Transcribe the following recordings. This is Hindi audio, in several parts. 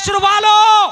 हश्र वालों।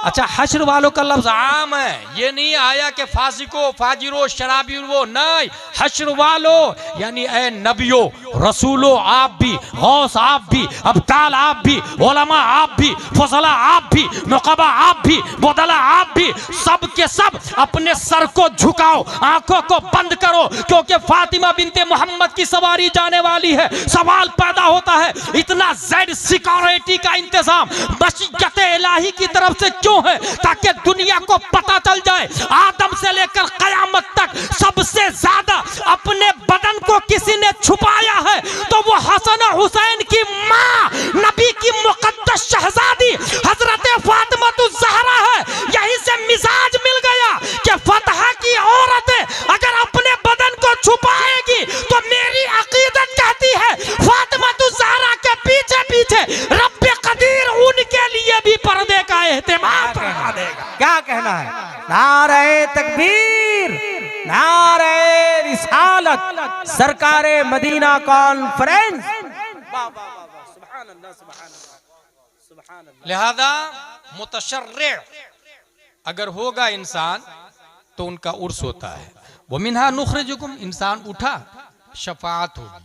अच्छा, हश्र वालों का लफ्ज आम है, ये नहीं आया कि फासिको फाजिरो शराबी वो, नहीं। हश्र वालों यानी ए नबियो रसूलो आप भी, गौस आप भी, अब्ताल आप भी, उलमा आप भी, फजला आप भी, नुकबा आप भी, मुदला आप भी, सब के सब अपने सर को झुकाओ, आंखों को बंद करो, क्योंकि फातिमा बिनते मोहम्मद की सवारी जाने वाली है। सवाल पैदा होता है, इतना ज़ेड सिक्योरिटी का इंतजाम मशीयत इलाही की तरफ से क्यों है? ताकि दुनिया को पता चल जाए आदम से लेकर कयामत तक सबसे ज्यादा अपने बदन को किसी ने छुपाया है तो वो हसन और हुसैन की मां, नबी की मुकद्दस शहजादी हजरत फातिमा ज़हरा है। यहीं से मिजाज मिल गया कि फतह की औरतें अगर अपने बदन को छुपाएगी तो मेरी अकीदत कहती है फातिमा ज़हरा के पीछे पीछे रब्बे कदीर उनके लिए भी पर्दे का एहतिमाम करवा देगा। क्या कहना है? नारे तकबीर, नारे रिसालत, सरकारे मदीना कॉन्फ्रेंस। लिहाजा मुतशर्रे अगर होगा इंसान तो उनका उर्स होता है। वो मिन्हा नुखरिजुकुम, इंसान उठा शफाअत होगी।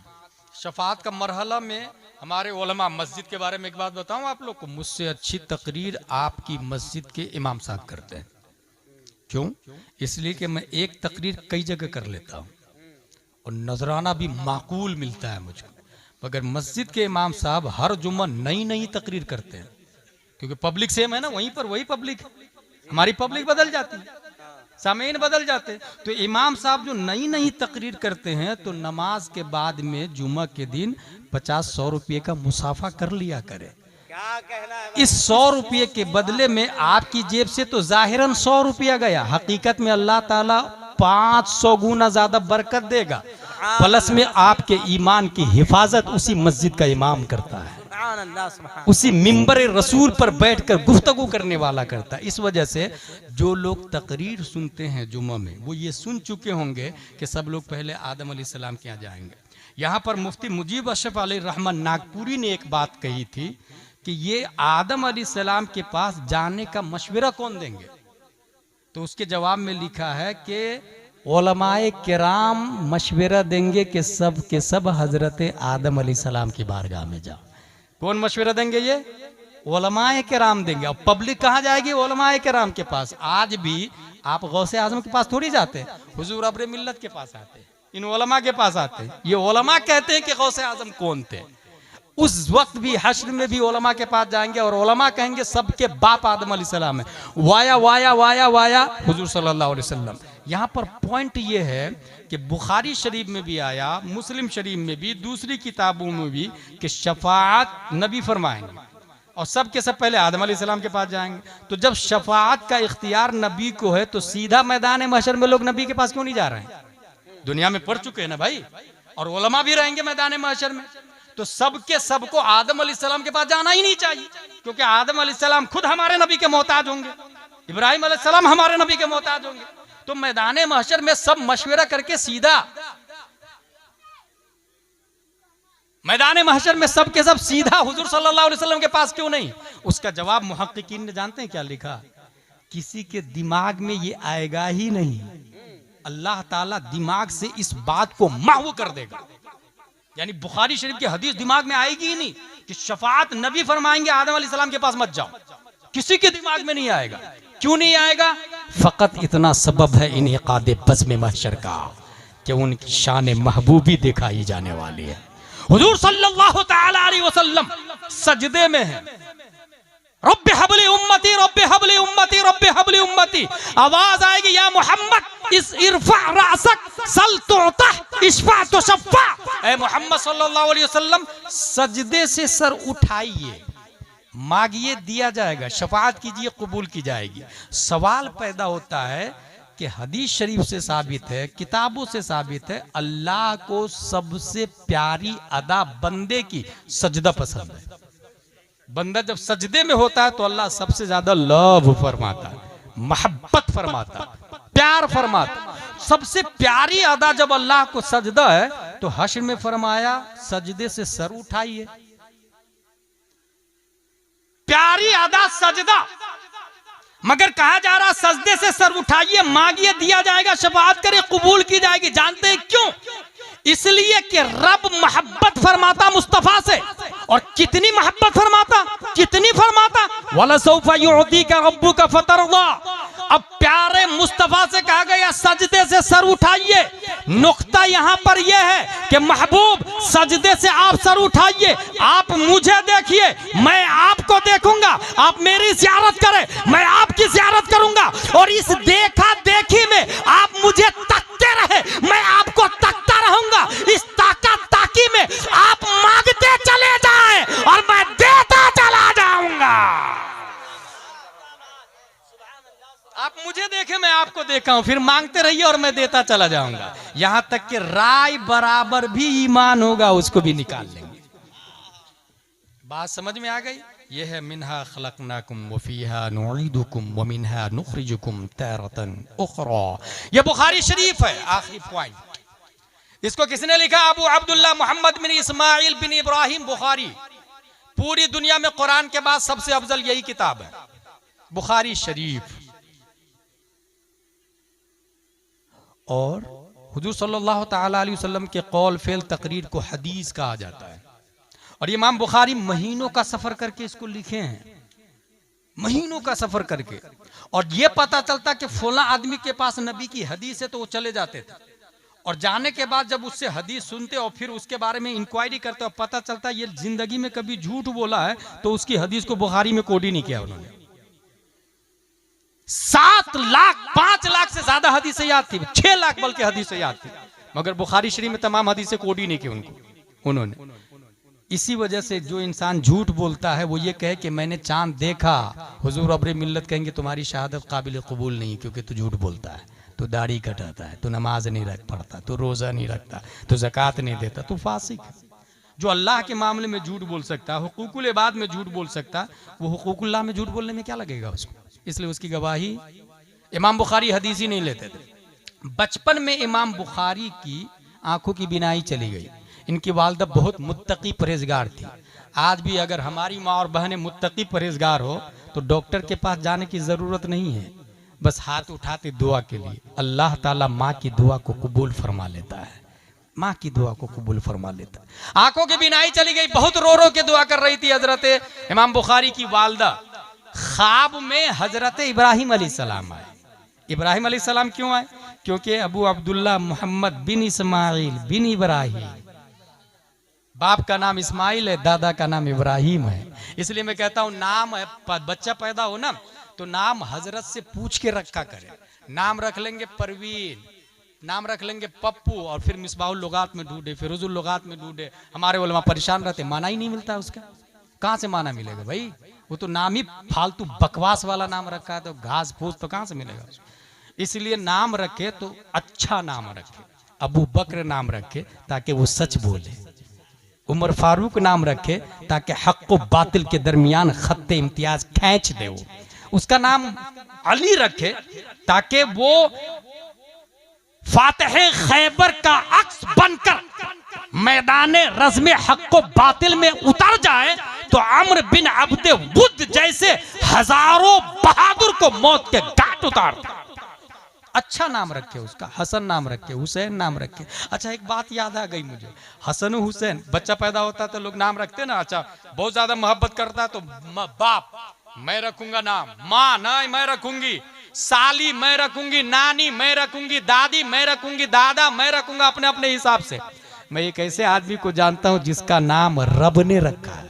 शफाअत का मरहला में हमारे उलमा, मस्जिद के बारे में एक बात बताऊं आप लोग को, मुझसे अच्छी तकरीर आपकी मस्जिद के इमाम साहब करते हैं। क्यों? इसलिए कि मैं एक तकरीर कई जगह कर लेता हूं और नजराना भी माकूल मिलता है मुझको। मगर मस्जिद के इमाम साहब हर जुम्मा नई नई तकरीर करते हैं, क्योंकि पब्लिक सेम है ना, वहीं पर वही पब्लिक, हमारी पब्लिक बदल जाती है, सामीन बदल जाते हैं। तो इमाम साहब जो नई नई तकरीर करते हैं तो नमाज के बाद में जुम्मा के दिन 50-100 रुपये का मुसाफा कर लिया करे। क्या कहना है? इस 100 रुपये के बदले में आपकी जेब से तो जाहिरन 100 रुपया गया, हकीकत में अल्लाह ताला 500 गुना ज्यादा बरकत देगा। प्लस में आपके ईमान की हिफाजत उसी मस्जिद का इमाम करता है, उसी मिंबर रसूल पर बैठकर गुफ्तगू करने वाला करता है। इस वजह से जो लोग तकरीर सुनते हैं जुम्मा में, वो ये सुन चुके होंगे कि सब लोग पहले आदम अलैहिस्सलाम के यहाँ जाएंगे। यहाँ पर मुफ्ती मुजीब अशरफ अलैहिर्रहमान नागपुरी ने एक बात कही थी कि ये आदम अलैहिस्सलाम के पास जाने का मशवरा कौन देंगे? तो उसके जवाब में लिखा है कि उलमाए किराम मशवरा देंगे कि सब के सब हजरत आदम अलैहिस्सलाम की बारगाह में जाओ। कौन मशवरा देंगे? ये उलमाए किराम देंगे। और पब्लिक कहाँ जाएगी? उलमाए किराम के पास। आज भी आप गौसे आजम के पास थोड़ी जाते, हुजूर अब्रे मिल्लत के पास आते, इन उलमा के पास आते। ये उलमा कहते हैं कि गौसे आजम कौन थे। उस वक्त भी हश्र में भी उलमा के पास जाएंगे और उलमा कहेंगे सबके बाप आदम अलैहिस्सलाम है। वाया वाया वाया वाया हुजूर सल्लल्लाहु अलैहि वसल्लम। यहाँ पर पॉइंट ये है कि बुखारी शरीफ में भी आया, मुस्लिम शरीफ में भी, दूसरी किताबों में भी कि शफाअत नबी फरमाएंगे और सब के सब पहले आदम अलैहिस्सलाम के पास जाएंगे। तो जब शफाअत का इख्तियार नबी को है तो सीधा मैदान महशर में लोग नबी के पास क्यों नहीं जा रहे हैं? दुनिया में पढ़ चुके हैं ना भाई, और उलमा भी रहेंगे मैदान महशर में। तो सबके सबको आदम अलैहिस्सलाम के पास जाना ही नहीं चाहिए, क्योंकि आदम अलैहिस्सलाम खुद हमारे नबी के मोहताज होंगे, इब्राहिम अलैहिस्सलाम हमारे नबी के मोहताज होंगे। तो मैदान महशर में सब मशवरा करके सीधा मैदान महशर में सब के सब सीधा हुजूर सल्लल्लाहु अलैहि वसल्लम के पास क्यों नहीं? उसका जवाब मुहक्किकीन ने जानते हैं क्या लिखा? किसी के दिमाग में ये आएगा ही नहीं। अल्लाह ताला दिमाग से इस बात को महव कर देगा। यानी बुखारी शरीफ की हदीस दिमाग में आएगी ही नहीं कि शफाअत नबी फरमाएंगे आदम अलैहिस्सलाम के पास मत जाओ। किसी के दिमाग में नहीं आएगा। क्यों नहीं आएगा? फकत इतना सबब है इनेकादे बज़्म महशर का कि उनकी शान महबूबी दिखाई जाने वाली है। हुजूर सल्लल्लाहु तआला अलैहि वसल्लम सजदे में है, रब्बे हबली उम्मती, रब्बे हबली उम्मती, रब्बे हबली उम्मती। आवाज आएगी या मोहम्मद इस इरफा रासक सल तुअता इशफा तुशफ़ा। ए मोहम्मद सल्लल्लाहु अलैहि वसल्लम सजदे से सर उठाइए, मांगिए दिया जाएगा, शफाअत कीजिए कबूल की जाएगी। सवाल पैदा होता है कि हदीस शरीफ से साबित है, किताबों से साबित है, अल्लाह को सबसे प्यारी अदा बंदे की सजदा पसंद है। बंदा जब सजदे में होता है तो अल्लाह सबसे ज्यादा लव फरमाता है, मोहब्बत फरमाता, प्यार फरमाता। सबसे प्यारी अदा जब अल्लाह को सजदा है तो हश्र में फरमाया सजदे से सर उठाइए। प्यारी अदा सजदा, मगर कहा जा रहा सजदे से सर उठाइए, मांगिए दिया जाएगा, शफाअत करे कबूल की जाएगी। जानते हैं क्यों? इसलिए कि रब मोहब्बत फरमाता मुस्तफा से, और कितनी मोहब्बत फरमाता, कितनी फरमाता, वला सौफा युअतीका रब्बुका फतरदा। अब प्यारे मुस्तफा से कहा गया सजदे से सर उठाइए। नुक्ता यहां पर यह है कि महबूब सजदे से आप सर उठाइए, आप मुझे देखिए, मैं आपको देखूंगा, आप मेरी ज़ियारत करें, मैं आपकी ज़ियारत करूंगा, और इस देखा देखी में आप मुझे तकते रहे, मैं आपको तकता रहूंगा। इस ताका ताकी में आप मांगते चले जाएं और मैं देता चला जाऊंगा। आप मुझे देखें, मैं आपको देखा हूं, फिर मांगते रहिए और मैं देता चला जाऊंगा। यहां तक कि राय बराबर भी ईमान होगा, उसको भी निकाल लेंगे। बात समझ में आ गई? यह है मिन्हा खलकनाकुम व फीहा नुईदुकुम व मिन्हा नुखरिजुकुम तारतन उखरा। यह बुखारी शरीफ है। आखिरी पॉइंट, इसको किसने लिखा? अबू अब्दुल्ला मोहम्मद बिन इस्माइल बिन इब्राहिम बुखारी। पूरी दुनिया में कुरान के बाद सबसे अफजल यही किताब है, बुखारी शरीफ। और हुजूर सल्लल्लाहु ताला अलैहि वसल्लम के कौल फेल तकरीर को हदीस कहा जाता है। और इमाम बुखारी महीनों का सफर करके इसको लिखे हैं, महीनों का सफर करके। और ये पता चलता कि फला आदमी के पास नबी की हदीस है तो वो चले जाते थे, और जाने के बाद जब उससे हदीस सुनते और फिर उसके बारे में इंक्वायरी करते और पता चलता ये जिंदगी में कभी झूठ बोला है, तो उसकी हदीस को बुखारी में कोड ही नहीं किया उन्होंने। 7 लाख 5 लाख से ज्यादा हदीसें याद थी, 6 लाख बल्कि हदीसें याद थी, मगर बुखारी शरीफ में तमाम हदीसें कोड ही नहीं की उन्होंने। इसी वजह से जो इंसान झूठ बोलता है वो ये कहे कि मैंने चांद देखा, हुजूर अब्रे मिल्लत कहेंगे तुम्हारी शहादत काबिल कबूल नहीं, क्योंकि तू झूठ बोलता है, तू दाढ़ी कटाता है, तू नमाज नहीं रख पड़ता, तू रोजा नहीं रखता, तू ज़कात नहीं देता, तू फासिक है। जो अल्लाह के मामले में झूठ बोल सकता है, हुकूकुल इबाद में झूठ बोल सकता, वो हुकूकुल्लाह में झूठ बोलने में क्या लगेगा उसको? इसलिए उसकी गवाही इमाम बुखारी हदीस ही नहीं लेते थे। बचपन में इमाम बुखारी की आंखों की बिनाई चली गई। इनकी वालदा बहुत मुत्तकी परहेजगार थी। आज भी अगर हमारी माँ और बहनें मुत्तकी परहेजगार हो तो डॉक्टर के पास जाने की जरूरत नहीं है, बस हाथ उठाते दुआ के लिए, अल्लाह ताला माँ की दुआ को कबूल फरमा लेता है, माँ की दुआ को कबूल फरमा लेता है। आंखों की बिनाई चली गई, बहुत रो रो के दुआ कर रही थी हजरत इमाम बुखारी की वालदा। ख्वाब में हजरत इब्राहिम अलैहिस्सलाम आए। इब्राहिम अलैहिस्सलाम क्यों आए? क्योंकि अबू अब्दुल्ला मोहम्मद बिन इस्माइल बिन इब्राहिम, बाप का नाम इस्माइल है, दादा का नाम इब्राहिम है। इसलिए मैं कहता हूँ नाम बच्चा पैदा हो ना तो नाम हजरत से पूछ के रखा करे। नाम रख लेंगे परवीन, नाम रख लेंगे पप्पू, और फिर मिसबाहुल लुगात में ढूंढे, फिरोजुल लुगात में ढूंढे, हमारे उलमा परेशान रहते, माना ही नहीं मिलता उसका। कहाँ से माना मिलेगा भाई? वो तो नाम ही फालतू बकवास वाला नाम रखा है, तो घास फूस तो कहाँ से मिलेगा? इसलिए नाम रखे तो अच्छा नाम रखे। अबू बकर नाम रखे ताकि वो सच बोले, उमर फारूक नाम रखे ताकि हक व बातिल के दरमियान खत्ते इम्तियाज खींच दे। वो उसका नाम अली रखे ताकि वो फातिह खैबर का अक्स बनकर मैदान रज़्म हक व बातिल में उतर जाए, तो अम्र बिन अब्दे वुद जैसे हजारों बहादुर को मौत के घाट उतार। अच्छा नाम रखे उसका, हसन नाम रखे, हुसैन नाम रखे। अच्छा एक बात याद आ गई मुझे, हसन हुसैन, बच्चा पैदा होता है तो लोग नाम रखते ना। अच्छा बहुत ज्यादा मोहब्बत करता है तो बाप मैं रखूंगा नाम, माँ नहीं मैं रखूंगी, साली मैं रखूंगी, नानी मैं रखूंगी, दादी मैं रखूंगी, दादा मैं रखूंगा, अपने अपने हिसाब से। मैं एक ऐसे आदमी को जानता हूं जिसका नाम रब ने रखा है।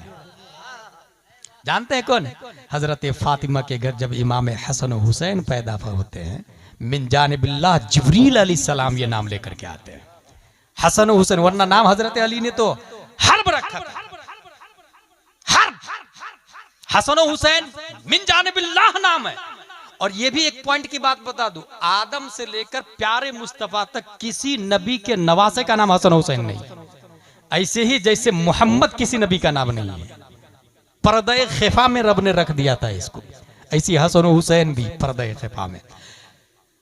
जानते हैं कौन है? हजरत फातिमा के घर जब इमाम हसन हुसैन पैदा होते हैं, मिन जानिबिल्लाह जिब्रील अलैहिस्सलाम ये नाम लेकर के आते हैं, हसन हुसैन, वरना नाम हजरत अली ने तो हर्ब रखा था। हर्ब, हसन हुसैन मिन जानिबिल्लाह नाम है। और ये भी एक पॉइंट की बात बता दूं, आदम से लेकर प्यारे मुस्तफा तक किसी नबी के नवासे का नाम हसन हुसैन नहीं, ऐसे ही जैसे मोहम्मद किसी नबी का नाम नहीं है। पर्दे खिफा में रब ने रख दिया था इसको, ऐसी हसन हुसैन भी पर्दे खिफा में।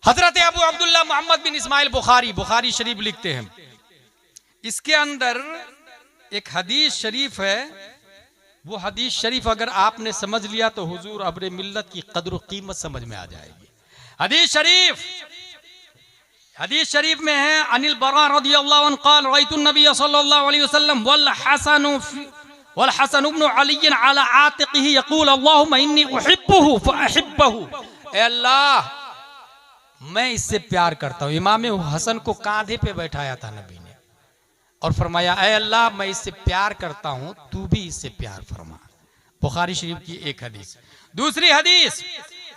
हजरत अबू अब्दुल्ला मोहम्मद बिन इस्माइल बुखारी, बुखारी शरीफ लिखते हैं, इसके अंदर एक हदीस शरीफ है वो हदीस शरीफ अगर आपने समझ लिया तो हुजूर अब्र मिल्लत की कद्र कीमत समझ में आ जाएगी। हदीस शरीफ में है, अनिल बरा रदियल्लाहु अन्हु क़ाल रअयतु नबी सल्लल्लाहु अलैहि वसल्लम वल हसन इब्न अली अला आतिक़िही यक़ूल अल्लाहुम्मा इन्नी उहिब्बुहु फअहिब्बहु। ए अल्लाह, मैं इससे प्यार करता हूँ। इमाम हसन को कांधे पे बैठाया था नबी ने और फरमाया, ऐ अल्लाह, मैं इससे प्यार करता हूँ, तू भी इससे प्यार फरमा। बुखारी शरीफ की एक हदीस। दूसरी हदीस,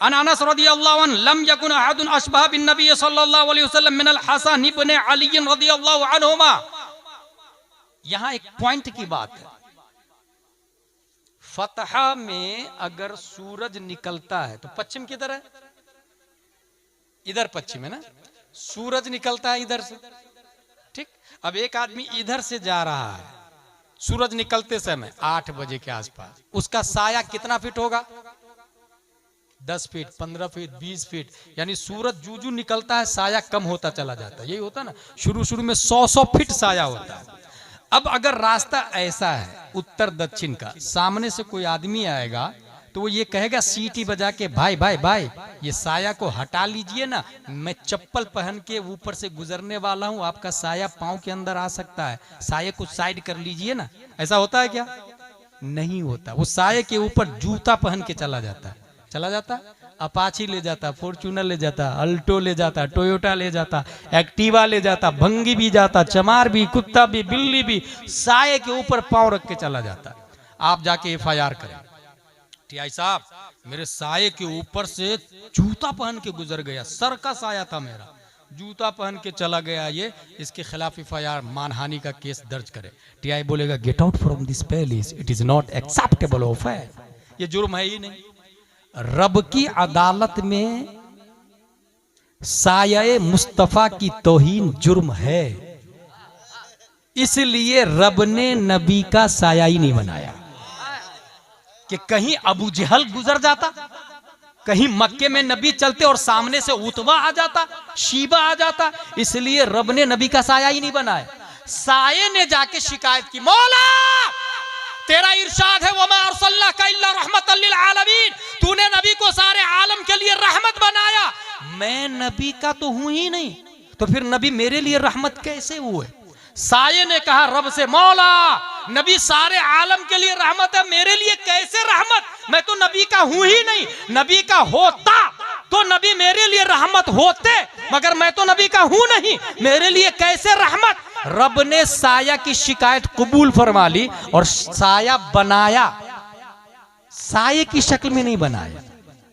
अन अनस रदियल्लाहु अन्हु लम यकुन अहदुन अशबह बिन नबी सल्लल्लाहु अलैहि वसल्लम मिनल हसन इब्न अली रदियल्लाहु अन्हुमा। यहाँ एक पॉइंट की बात है, फतहा में अगर सूरज निकलता है तो पश्चिम किधर है? इधर पश्चिम है ना, सूरज निकलता है इधर से, ठीक। अब एक आदमी इधर से जा रहा है सूरज निकलते समय 8 बजे के आसपास, उसका साया कितना फीट होगा? 10 फीट, 15 फीट, 20 फीट, यानी सूरज जू जू निकलता है साया कम होता चला जाता है। यही होता ना, शुरू में 100 फीट साया होता है। अब अगर रास्ता ऐसा है उत्तर दक्षिण का, सामने से कोई आदमी आएगा तो वो ये कहेगा सीटी बजा के, भाई भाई भाई ये साया को हटा लीजिए ना, मैं चप्पल पहन के ऊपर से गुजरने वाला हूँ, आपका साया पाँव के अंदर आ सकता है, साये को साइड कर लीजिए ना। ऐसा होता है क्या? नहीं होता। वो साये के ऊपर जूता पहन के चला जाता है। अपाची ले जाता, फॉर्च्यूनर ले जाता, अल्टो ले जाता, टोयोटा ले जाता, एक्टिवा ले जाता, भंगी भी जाता, चमार भी, कुत्ता भी, बिल्ली भी, साये के ऊपर पाँव रख के चला जाता। आप जाके FIR करें, टीआई साहब मेरे साये के ऊपर से जूता पहन के गुजर गया, सर का साया था मेरा, जूता पहन के चला गया, ये इसके खिलाफ FIR मानहानि का केस दर्ज करे। टीआई बोलेगा, get out from this palace, it is not acceptable offence. ये जुर्म है ही नहीं। रब की अदालत में साये मुस्तफा की तौहीन जुर्म है, इसलिए रब ने नबी का साया ही नहीं बनाया। कि कहीं अबू जहल गुजर जाता, कहीं मक्के में नबी चलते और सामने से उतबा आ जाता, शीबा आ जाता, इसलिए रब ने नबी का साया ही नहीं बनाया। साये ने जाके शिकायत की, मौला तेरा इरशाद है, वमा अरसलनाका इल्ला रहमतल लिल आलमीन, तूने नबी को सारे आलम के लिए रहमत बनाया, मैं नबी का तो हूं ही नहीं, तो फिर नबी मेरे लिए रहमत कैसे हुए? साये ने कहा रब से, मौला नबी सारे आलम के लिए रहमत है, मेरे लिए कैसे रहमत? मैं तो नबी का हूं ही नहीं, नबी का होता तो नबी मेरे लिए रहमत होते, मगर मैं तो नबी का हूं नहीं, मेरे लिए कैसे रहमत? रब ने साया की शिकायत कबूल फरमा ली और साया बनाया, साये की शक्ल में नहीं बनाया,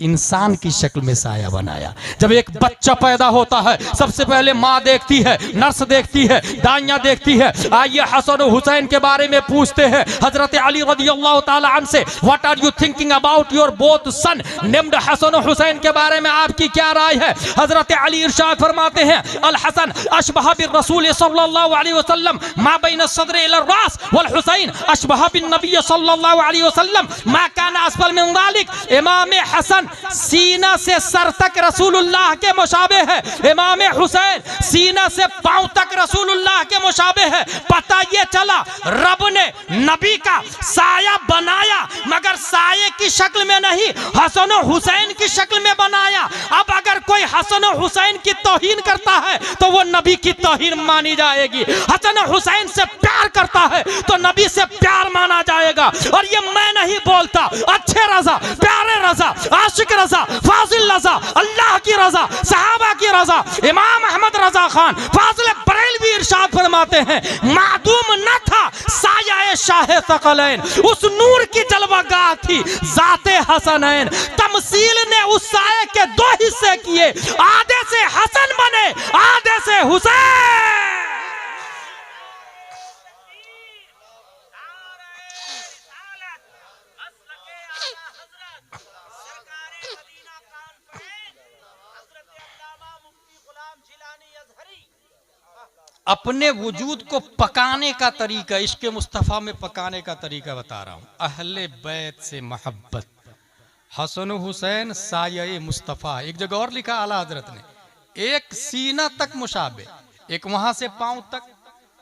इंसान की शक्ल में साया बनाया। जब एक बच्चा पैदा होता है सबसे पहले माँ देखती है, नर्स देखती है, दाइयाँ देखती है। आइए हसन और हुसैन के बारे में पूछते हैं हजरत अली रदियल्लाहु ताला अन्हु से, what are you thinking about your both son named Hasan और हुसैन के बारे में आपकी क्या राय है? हजरत अली इरशाद फरमाते हैं, अल हसन अशबह बिर रसूल सल्लल्लाहु अलैहि वसल्लम मा बैन सद्र इला रास वल हुसैन अशबह बिन नबी सल्लल्लाहु अलैहि वसल्लम मा काना अस्फल मिन ज़ालिक। इमाम हसन सीना से सर तक रसूलुल्लाह के मुशाबे है, इमाम हुसैन सीना से पांव तक रसूलुल्लाह के मुशाबे है। पता ये चला रब ने नबी का साया बनाया, मगर साये की शक्ल में नहीं, हसन और हुसैन की शक्ल में बनाया। अब अगर कोई हसन और हुसैन की तौहीन करता है तो वो नबी की तौहीन मानी जाएगी, हसन और हुसैन से प्यार करता है तो नबी से प्यार माना जाएगा। और ये मैं नहीं बोलता, अच्छे रजा, प्यारे रजा, आशिक रजा, फाजिल रजा, अल्लाह की रजा, सहाबा की रजा, इमाम अहमद रजा खान फाजिल बरेलवी इरशाद फरमाते हैं, मादूम न था साया शाह तकलैन, उस नूर की जलवागाह थी जाते हसनैन। तमसील ने उस साये के 2 हिस्से किए, आधे से हसन बने, आधे से हुसैन। अपने वजूद को पकाने का तरीका, इश्क मुस्तफ़ा में पकाने का तरीका बता रहा हूँ। अहले बैत से मोहब्बत, हसन हुसैन साये मुस्तफ़ा। एक जगह और लिखा आला हजरत ने, एक सीना तक मुशाबे, एक वहां से पांव तक।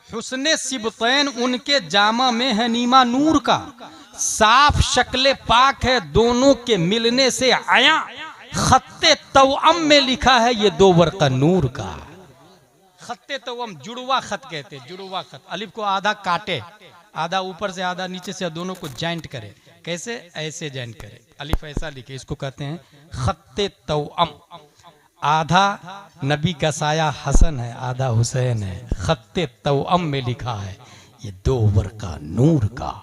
हुस्ने सिबतैन उनके जामा में है नीमा नूर का, साफ शक्ल पाक है, दोनों के मिलने से आया। खत्ते तवअम में लिखा है ये दो वर्का नूर का। खत्ते तवअम जुड़वा खत कहते हैं, जुड़वा खत। अलिफ को आधा काटे, आधा ऊपर से आधा नीचे से, दोनों को जॉइंट करे। कैसे? ऐसे जॉइंट करे, अलिफ ऐसा लिखे, इसको कहते हैं खत्ते तवअम। आधा नबी का साया हसन है, आधा हुसैन है। खत्ते तवअम में लिखा है ये दो वर्का नूर का।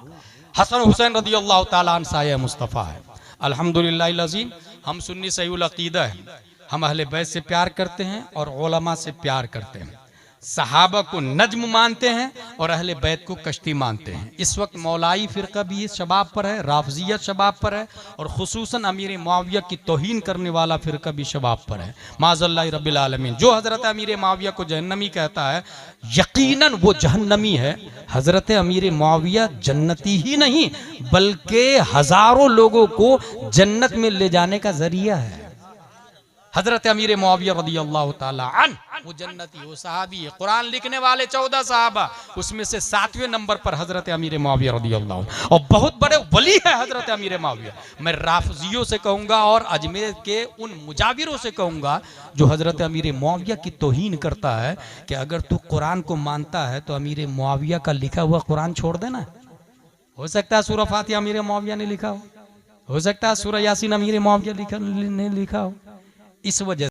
हसन हुसैन रदी अल्लाह ताला अन्हु साया मुस्तफ़ा है। अल्हम्दुलिल्लाह अज़ीम, हम सुन्नी सहीउल अक़ीदा है, हम अहले बैत से प्यार करते हैं और उलमा से प्यार करते हैं। सहाबा को नज्म मानते हैं और अहले बैत को कश्ती मानते हैं। इस वक्त मौलाई फ़िरका भी इस शबाब पर है, राफ़ज़ियत शबाब पर है, और खुसूसन अमीर मुआविया की तौहीन करने वाला फ़िरका भी शबाब पर है। माज़ल्लाहि रब्बिल आलमीन। जो हज़रत अमीर मुआविया को जहन्नमी कहता है, यकीनन वो जहन्नमी है। हज़रत अमीर मुआविया जन्नती ही नहीं बल्कि हज़ारों लोगों को जन्नत में ले जाने का ज़रिया है। हजरत अमीर मुआविया रदियल्लाहु ताला अन्हु वो जन्नती, वो सहाबी है। कुरान लिखने वाले 14 सहाबा, उसमें से 7वें नंबर पर हजरत अमीर मुआविया रदियल्लाहु अन्हु, और बहुत बड़े वली है हजरत अमीर मुआविया। मैं राफ़ज़ियों से कहूँगा और अजमेर के उन मुजाविरों से कहूँगा जो हजरत अमीर मुआविया की तौहीन करता है कि अगर तू कुरान को मानता है तो अमीर मुआविया का लिखा हुआ कुरान छोड़ देना। हो सकता है सूरह फातिहा अमीर मुआविया ने लिखा हो सकता है सूरह यासीन अमीर मुआविया ने लिखा हो। इस वजह